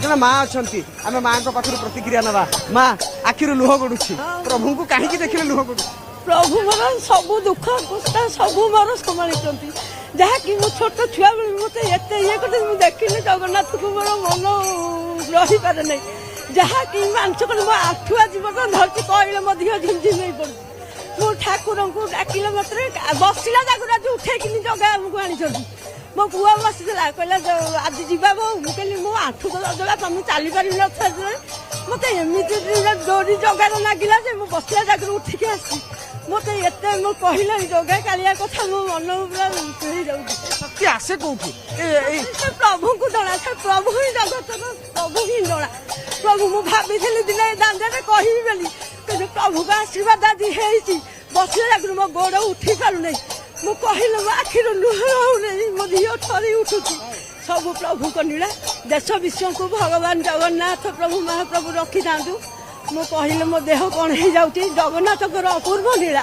जन माँ अच्छा आम माँ पाखर प्रतिक्रिया ना माँ आखिर लुह गड़ुची प्रभु को कहीं देखिले लुह गड़ू प्रभु मोर सब दुख कष्ट सब मोर संभाली जहाँकि मो छोट छुआ बेलू मत एत ये करते देखिले जगन्नाथ को मोर मन रही पारे नहीं जहाँकि मांस कर मो आठुआ जीवन धरती कहले मध्य झिमझिम हो पड़ू मो ठाकुर को डाकिले मत बसला जागर आज उठेकि जगह आमको आनी मो पुआ बसला कहला आज जीवा बो मुझे मो आठु दला तुम चली पारि मत एमती डोरी जगार लगिला मो बसला जागर उठिक आसी मत एत मो कहला जगह कालिया कथा मो मन पूरा खेली जाऊँ शक्ति आसे कौटी प्रभु को जना प्रभु ही जगत प्रभु ही जना प्रभु मु भाभी दिने दांडे कहबी बोली प्रभु का आशीर्वाद आज है बसला जागर मो गोड़ उठी पारु नहीं मु कहले मो आखिर लुह नहीं मो दिह ठरी उठुची सब प्रभु को नीला देश विश्व को भगवान जगन्नाथ प्रभु महाप्रभु रखी था मु कहले मो देह कौन हो जाऊँगी जगन्नाथ अपूर्व नीला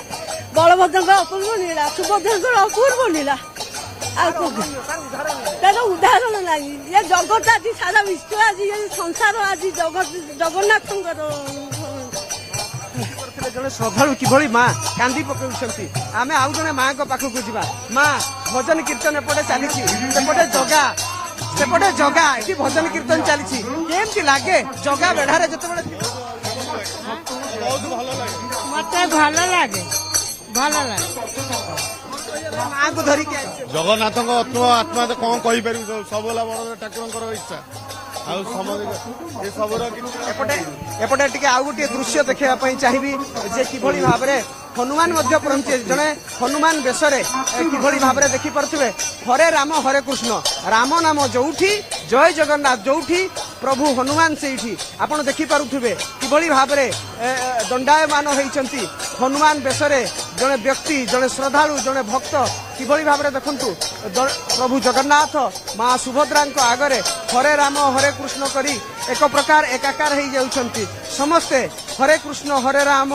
बलभद्र अपूर्व नीला सुभद्रा अपूर्व नीला तार उदाहरण नहीं ये जगत आज सारा विश्व आज ये संसार आज जगन्नाथ जड़े श्रद्धा किभली माँ कांदी पकाउछंती आमे आउ जने माँ को पाखक जीवा माँ भजन कीर्तन एपटे चली सेपटे जगा ये भजन कीर्तन चली केमती लगे जगा बेढ़ारे जो मत भल लगे माँ को धरिक जगन्नाथ आत्मा तो कौन कही पार सब बड़ ठाकुर इच्छा एपटे टिके आउ गोटे दृश्य देखा चाहिए जे किभली भाव में हनुमान पहुंचे जड़े हनुमान बेशरे किभली भाव में देखिपे हरे राम हरे कृष्ण राम नाम जोठी जय जगन्नाथ जोठी प्रभु हनुमान से आपड़ देखिपे किभली भाव में दंडायमान होती हनुमान बेशरे जड़े व्यक्ति जड़े श्रद्धालु जड़े भक्त किभली भाव में देखु प्रभु जगन्नाथ माँ सुभद्रा आगरे हरे राम हरे कृष्ण करी एक प्रकार एकाकार हो जाउछंती समस्ते हरे कृष्ण हरे राम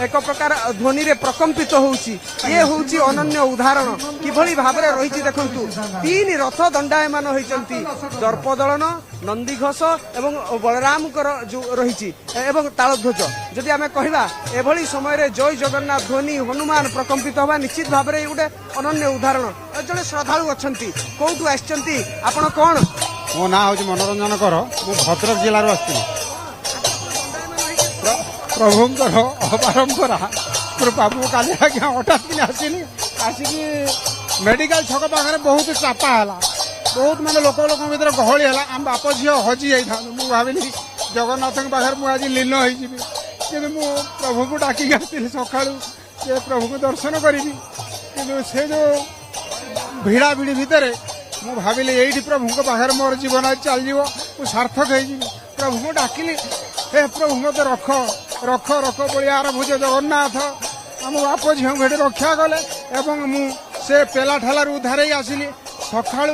एक प्रकार ध्वनि रे प्रकम्पित होउची ये होउची अनन्य उदाहरण किभली भाव में रही देखंतु तीन रथ दंडायमान होइचंती दर्पदलन नंदीघोष एवं बलराम रही एवं तालध्वज जदि आमे कहिबा एभली समय रे जय जगन्नाथ ध्वनि हनुमान प्रकम्पित होबा निश्चित भाव में गोटे अनन्य उदाहरण जड़े श्रद्धालु अच्छी कौटू आसचंती आपण कौन मो ना हूँ मनोरंजन कर मु भद्रक जिलूर आसती प्रभुंर अपारंपरा कृपा मु काली आज्ञा हठात कि आसनी आसिक मेडिकल छक पाखे बहुत चापा है बहुत मानते लोक भर गहली है आम बाप झी हजि जाता मुझे भाविली जगन्नाथ पाखे मुझे लीन होगी कि प्रभु को डाकिक आसती सका प्रभु को दर्शन करी कि से जो भिड़ा भिड़ी भितर मु भाविली यही प्रभु को पाखे मोर जीवन आज चल जाव सार्थक हो प्रभु को डाकिली हे प्रभु मत रख रख रख बलिया भुज जगन्नाथ आम बाप झील भेटी रक्षा कले से पेला ठेलार उद्धार आसिली सका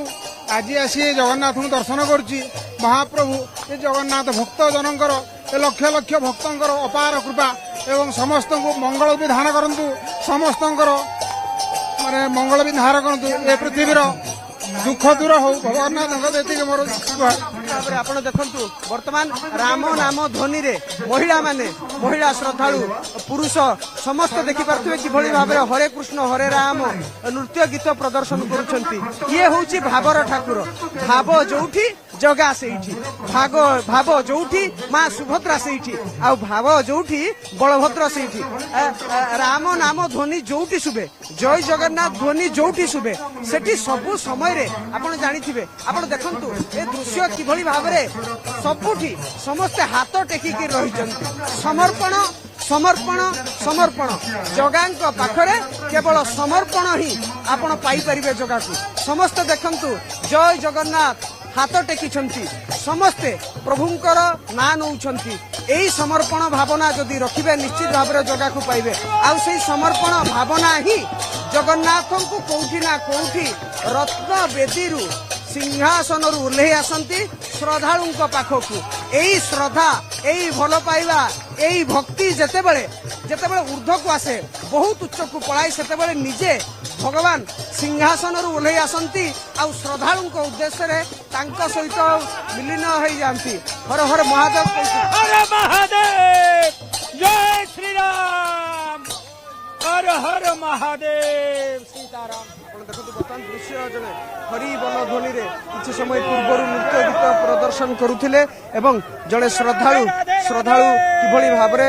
आज आसी जगन्नाथ को दर्शन करुच्ची महाप्रभु ये जगन्नाथ भक्त जनकर लक्ष लक्ष भक्तर अपार कृपा एवं समस्त को मंगल विधान करंतु समस्त माने मंगल विधान करंतु ए पृथ्वीर दुख दूर हो भगवान मोर आप देखु बर्तमान राम नाम ध्वनि रे महिला श्रद्धालु पुरुष समस्त देखिपे किभली भाव में हरे कृष्ण हरे राम नृत्य गीत प्रदर्शन करुँच ये हूँ भावर ठाकुर भाव जोठी जगा से भाव जोठी माँ सुभद्रा से भाव जोठी बलभद्र से राम नाम ध्वनि जोठी शुभे जय जगन्नाथ ध्वनि जोठी शुभे सेठी सबु समय आपण जानिथिबे आपण देखंतु ए दृश्य किभली भाव में सबुठी समस्ते हाथ टेकिकी रहिचंती समर्पण समर्पण समर्पण जगांक पाखरे केवल समर्पण ही आपण पाई परिबे जगा को समस्त देखंतु जय जगन्नाथ हाथ टेकिछंती समस्ते प्रभुंकर ना नौछंती एही समर्पण भावना जदि रखिबे निश्चित भाव में जगा को पाइबे आ सेही समर्पण भावना ही जगन्नाथ को कौटी ना कौटी रत्न बेदी सिंहासन ओह्लई आसती ଶ୍ରଦ୍ଧାଳୁଙ୍କ ପାଖକୁ ଏଇ ଶ୍ରଦ୍ଧା ଏଇ ଭଲ ପାଇବା ଏଇ ଭକ୍ତି ଯେତେବେଳେ ঊର୍ଦ୍ଧ୍ୱକୁ ଆସେ ବହୁତ ଉଚ୍ଚକୁ ପଳାଏ ସେତେବେଳେ ନିଜେ ଭଗବାନ ସିଂହାସନରୁ ଓହ୍ଲେଇ ଆସନ୍ତି ଆଉ ଶ୍ରଦ୍ଧାଳୁଙ୍କ ଉଦ୍ଦେଶ୍ୟରେ ତାଙ୍କ ସହିତ ବିଲୀନ ହେଇଯାଆନ୍ତି। ହର ହର ମହାଦେବ हर महादेव जय श्री राम हर हर महादेव सीताराम। ଆପଣ ଦେଖନ୍ତୁ ବର୍ତ୍ତମାନ ଦୃଶ୍ୟ ଜଣେ ହରି ବନ ଧ୍ୱନିରେ କିଛି ସମୟ ପୂର୍ବରୁ ନୃତ୍ୟ ଗୀତ ପ୍ରଦର୍ଶନ କରୁଥିଲେ ଏବଂ ଜଣେ ଶ୍ରଦ୍ଧାଳୁ କିଭଳି ଭାବରେ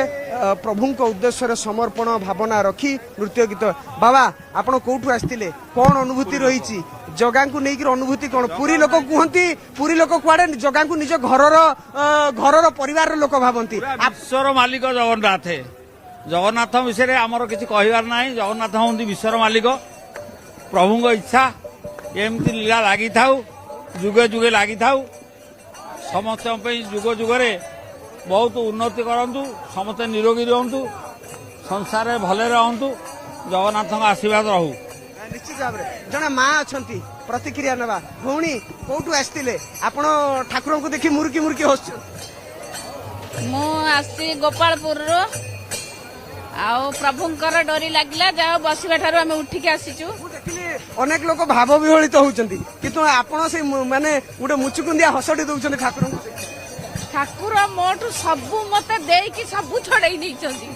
ପ୍ରଭୁଙ୍କ ଉଦ୍ଦେଶ୍ୟରେ ସମର୍ପଣ ଭାବନା ରଖି ନୃତ୍ୟ ଗୀତ। ବାବା ଆପଣ କୋଉଠୁ ଆସିଥିଲେ, କଣ ଅନୁଭୂତି ରହିଛି ଜଗାଙ୍କୁ ନେଇକି? ଅନୁଭୂତି କଣ? ପୁରୀ ଲୋକ କୁହନ୍ତି, ପୁରୀ ଲୋକ କୁଆଡେ ଜଗାଙ୍କୁ ନିଜ ଘରର ପରିବାରର ଲୋକ ଭାବନ୍ତି। ବିଶ୍ୱର ମାଲିକ ଜଗନ୍ନାଥ। ଜଗନ୍ନାଥ ବିଷୟରେ ଆମର କିଛି କହିବାର ନାହିଁ। ଜଗନ୍ନାଥ ହୁଅନ୍ତି ବିଶ୍ୱର ମାଲିକ। ପ୍ରଭୁଙ୍କ ଇଚ୍ଛା ଏମିତି ଲୀଳା ଲାଗିଥାଉ, ଯୁଗେ ଯୁଗେ ଲାଗିଥାଉ। ସମସ୍ତଙ୍କ ପାଇଁ ଯୁଗ ଯୁଗରେ ବହୁତ ଉନ୍ନତି କରନ୍ତୁ, ସମସ୍ତେ ନିରୋଗୀ ରୁହନ୍ତୁ, ସଂସାରରେ ଭଲରେ ରହନ୍ତୁ, ଜଗନ୍ନାଥଙ୍କ ଆଶୀର୍ବାଦ ରହୁ। ନିଶ୍ଚିତ ଭାବରେ ଜଣେ ମା ଅଛନ୍ତି, ପ୍ରତିକ୍ରିୟା ନେବା। ଭଉଣୀ କୋଉଠୁ ଆସିଥିଲେ ଆପଣ? ଠାକୁରଙ୍କୁ ଦେଖି ମୁରୁକି ମୁରୁକି ହସୁଛନ୍ତି। ମୁଁ ଆସିଛି ଗୋପାଳପୁରରୁ। ଆଉ ପ୍ରଭୁଙ୍କର ଡୋରି ଲାଗିଲା, ଯାହା ବସିବା ଠାରୁ ଆମେ ଉଠିକି ଆସିଛୁ। ମୁଁ ଦେଖିଲି ଅନେକ ଲୋକ ଭାବ ବିହଳିତ ହଉଛନ୍ତି, କିନ୍ତୁ ଆପଣ ସେଇ ମାନେ ଗୋଟେ ମୁଚୁକୁନ୍ଦିଆ ହସଟି ଦଉଛନ୍ତି ଠାକୁରଙ୍କୁ। ଠାକୁର ମୋଠୁ ସବୁ ମତେ ଦେଇକି ସବୁ ଛଡେଇ ନେଇଛନ୍ତି,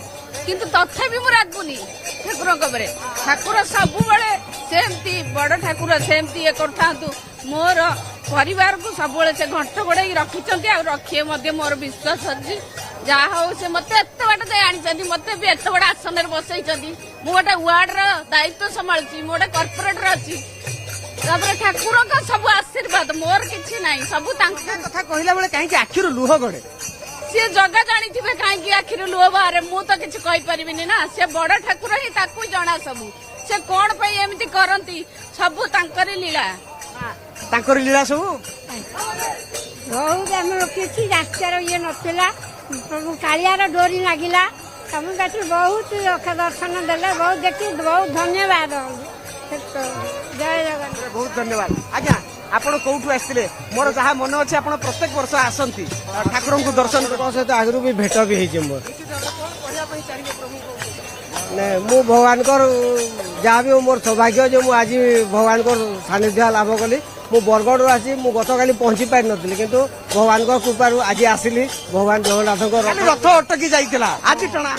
କିନ୍ତୁ ତଥାପି ମୁଁ ରାଗୁନି ଠାକୁରଙ୍କ ଉପରେ। ଠାକୁର ସବୁବେଳେ ସେମିତି ବଡ ଠାକୁର ସେମିତି ଇଏ କରିଥାନ୍ତୁ। ମୋର ପରିବାରକୁ ସବୁବେଳେ ସେ ଘଣ୍ଟ ଘୋଡେଇକି ରଖିଛନ୍ତି, ଆଉ ରଖିବେ ମଧ୍ୟ ମୋର ବିଶ୍ୱାସ ଅଛି। ଯାହା ହଉ ସେ ମତେ ଏତେ ବାଟ ଯାଇ ଆଣିଛନ୍ତି, ମତେ ବି ଏତେ ବଡ ଆସନରେ ବସେଇଛନ୍ତି। ମୁଁ ଗୋଟେ ୱାର୍ଡର ଦାୟିତ୍ୱ ସମ୍ଭାଳୁଛି, ମୁଁ ଗୋଟେ କର୍ପୋରେଟର ଅଛି। ତାପରେ ଠାକୁରଙ୍କ ସବୁ ଆଶୀର୍ବାଦ, ମୋର କିଛି ନାହିଁ, ସବୁ ତାଙ୍କ କଥା କହିଲା ବେଳେ କାହିଁକି ଆଖିରୁ ଲୁହ ଗଡେ? ସିଏ ଜଗା ଜାଣିଥିବେ କାହିଁକି ଆଖିରୁ ଲୁହ ବାହାରେ। ମୁଁ ତ କିଛି କହିପାରିବିନି ନା, ସେ ବଡ ଠାକୁର ହିଁ ତାକୁ ଜଣା ସବୁ। ସେ କଣ ପାଇଁ ଏମିତି କରନ୍ତି, ସବୁ ତାଙ୍କରି ଲୀଳା। ତାଙ୍କର ଲୀଳା ସବୁ ବହୁତ ଆମର କିଛି ରାସ୍ତାର ଇଏ ନଥିଲା। ପ୍ରଭୁ କାଳିଆର ଡୋରି ଲାଗିଲା, ସବୁ ପାଖରେ ବହୁତ ଦର୍ଶନ ଦେଲେ, ବହୁତ ଦେଖି ବହୁତ ଧନ୍ୟବାଦ। ଜୟ ଜଗନ୍ନାଥ। ବହୁତ ଧନ୍ୟବାଦ। ଆଜ୍ଞା ଆପଣ କୋଉଠୁ ଆସିଥିଲେ? ମୋର ଯାହା ମନେ ଅଛି ଆପଣ ପ୍ରତ୍ୟେକ ବର୍ଷ ଆସନ୍ତି ଠାକୁରଙ୍କୁ ଦର୍ଶନ ସହିତ ଆଗରୁ ବି ଭେଟ ବି ହେଇଛି ମୋର। ମୁଁ ଭଗବାନଙ୍କର ଯାହା ବି ମୋର ସୌଭାଗ୍ୟ ଯେ ମୁଁ ଆଜି ଭଗବାନଙ୍କର ସାନ୍ନିଧ୍ୟ ଲାଭ କଲି। ମୁଁ ବରଗଡ଼ରୁ ଆସି ମୁଁ ଗତକାଲି ପହଞ୍ଚି ପାରିନଥିଲି, କିନ୍ତୁ ଭଗବାନଙ୍କ କୃପାରୁ ଆଜି ଆସିଲି। ଭଗବାନ ଜଗନ୍ନାଥଙ୍କର ରଥ ଅଟକି ଯାଇଥିଲା, ଆଜି ଟଣା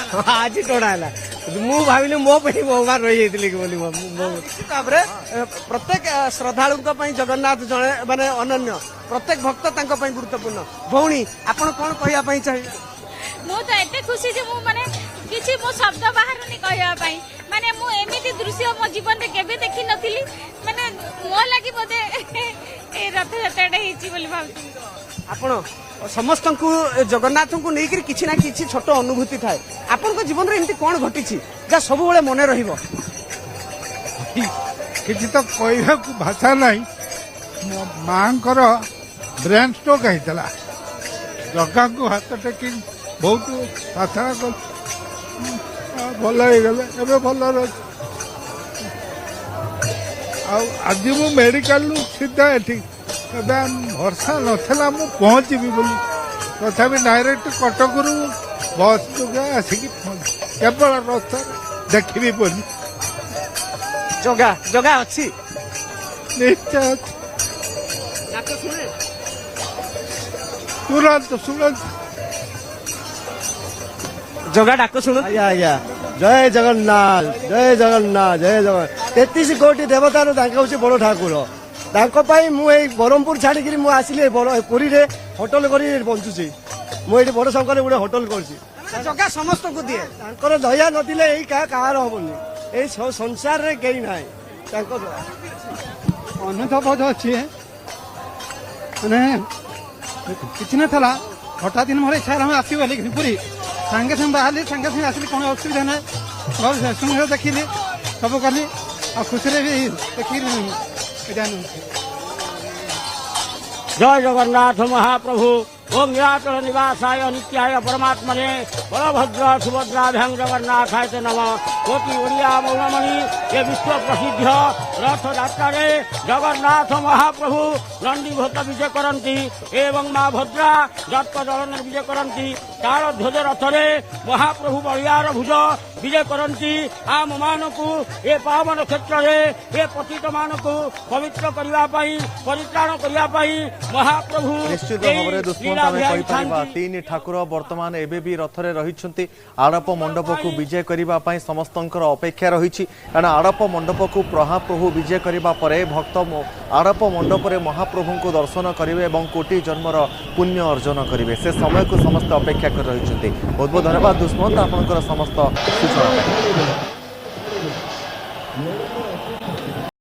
ଆଜି ଟଣା ହେଲା। ମୁଁ ଭାବିଲି ମୋ ପାଇଁ ଭଗବାନ ରହିଯାଇଥିଲି କି ବୋଲି। ନିଶ୍ଚିତ ଭାବରେ ପ୍ରତ୍ୟେକ ଶ୍ରଦ୍ଧାଳୁଙ୍କ ପାଇଁ ଜଗନ୍ନାଥ ଜଣେ ମାନେ ଅନନ୍ୟ, ପ୍ରତ୍ୟେକ ଭକ୍ତ ତାଙ୍କ ପାଇଁ ଗୁରୁତ୍ୱପୂର୍ଣ୍ଣ। ଭଉଣୀ ଆପଣ କଣ କହିବା ପାଇଁ ଚାହିଁବେ? ମୁଁ ତ ଏତେ ଖୁସି ଯେ ମୁଁ ମାନେ କିଛି ମୋ ଶବ୍ଦ ବାହାରୁନି କହିବା ପାଇଁ। ମାନେ ମୁଁ ଏମିତି ଦୃଶ୍ୟ ମୋ ଜୀବନରେ କେବେ ଦେଖିନଥିଲି। ମାନେ ମୋ ଲାଗି ବୋଧେ ଏ ରଥଯାତ୍ରାଟା ହେଇଛି ବୋଲି ଭାବୁଛି। ଆପଣ ସମସ୍ତଙ୍କୁ ଜଗନ୍ନାଥଙ୍କୁ ନେଇକରି କିଛି ନା କିଛି ଛୋଟ ଅନୁଭୂତି ଥାଏ। ଆପଣଙ୍କ ଜୀବନରେ ଏମିତି କଣ ଘଟିଛି ଯାହା ସବୁବେଳେ ମନେ ରହିବ? କିଛି ତ କହିବାକୁ ଭାଷା ନାହିଁ। ମୋ ମାଙ୍କର ବ୍ରେନ୍ ଷ୍ଟ୍ରୋକ୍ ହେଇଥିଲା। ଜଗାଙ୍କୁ ହାତ ଟେକି ବହୁତ ପ୍ରାର୍ଥନା କଲି, ଭଲ ହେଇଗଲେ, ଏବେ ଭଲରେ ଅଛି। ଆଉ ଆଜି ମୁଁ ମେଡିକାଲରୁ ସିଧା ଏଠି, ଏବେ ଭରସା ନଥିଲା ମୁଁ ପହଞ୍ଚିବି ବୋଲି, ତଥାପି ଡାଇରେକ୍ଟ କଟକରୁ ବସ୍ ଯୋଗେ ଆସିକି ପହଞ୍ଚି କେବଳ ରଥରେ ଦେଖିବି ବୋଲି। ଜଗା ଅଛି, ନିଶ୍ଚୟ ଅଛି। ଶୁଣନ୍ତୁ ଜଗା ଡାକ ଶୁଣୁ। ଆଜ୍ଞା ଆଜ୍ଞା ଜୟ ଜଗନ୍ନାଥ, ଜୟ ଜଗନ୍ନାଥ, ଜୟ ଜଗନ୍ନାଥ। 33 କୋଟି ଦେବତାର ତାଙ୍କ ହଉଛି ବଡ ଠାକୁର। ତାଙ୍କ ପାଇଁ ମୁଁ ଏଇ ବ୍ରହ୍ମପୁର ଛାଡିକିରି ମୁଁ ଆସିଲି ପୁରୀରେ ହୋଟେଲ କରି ବଞ୍ଚୁଛି। ମୁଁ ଏଇଠି ବଡ ଶଙ୍କରେ ଗୋଟେ ହୋଟେଲ କରିଛି। ଜଗା ସମସ୍ତଙ୍କୁ ଦିଏ, ତାଙ୍କର ଦୟା ନଥିଲେ ଏଇ କାହାର ହବନି, ଏଇ ସଂସାରରେ କେହି ନାହିଁ। ତାଙ୍କ ଅନୁଭବ ଅଛି, ମାନେ କିଛି ନଥିଲା। ହଠାତ୍ ଦିନ ମୋର ଇଚ୍ଛା ହେଲା ଆସିବି ବୋଲି ପୁରୀ। ସାଙ୍ଗେ ସାଙ୍ଗେ ବାହାରିଲି, ସାଙ୍ଗେ ସାଙ୍ଗେ ଆସିଲି, କୌଣସି ଅସୁବିଧା ନାହିଁ। ଘର ଦେଖିଲି, ସବୁ କଲି, ଆଉ ଖୁସିରେ ବି ଦେଖିଲି। ଜୟ ଜଗନ୍ନାଥ ମହାପ୍ରଭୁ ओम निराचल निवासाय नित्याय परमात्मने बलभद्र सुभद्राभ्यां जगन्नाथाय ते नमः। कोटि ओडिया मौनमणि ये विश्व प्रसिद्ध रथ यात्रा जगन्नाथ महाप्रभु नंदी भोत विजय करती एवं माँ भद्रा दत्त दलन विजय करती तार ध्वज रथरे महाप्रभु बलियार भुज विजय करती आम मानक ए पावन क्षेत्र में ए पतित मानक पवित्र करने परित्राण करने महाप्रभु निश्चित भाव में दुष्मंत आम तीन ठाकुर बर्तमान एबे भी रथरे रही आड़प मंडप को विजय करने समस्त अपेक्षा रही कारण आड़प मंडप को महाप्रभु विजय करने पर भक्त आड़प मंडप में महाप्रभु को दर्शन करेंगे और कोटि जन्मर पुण्य अर्जन करेंगे से समय को समस्त अपेक्षा कर रही बहुत बहुत धन्यवाद दुष्मंत आपंकर समस्त सूचना।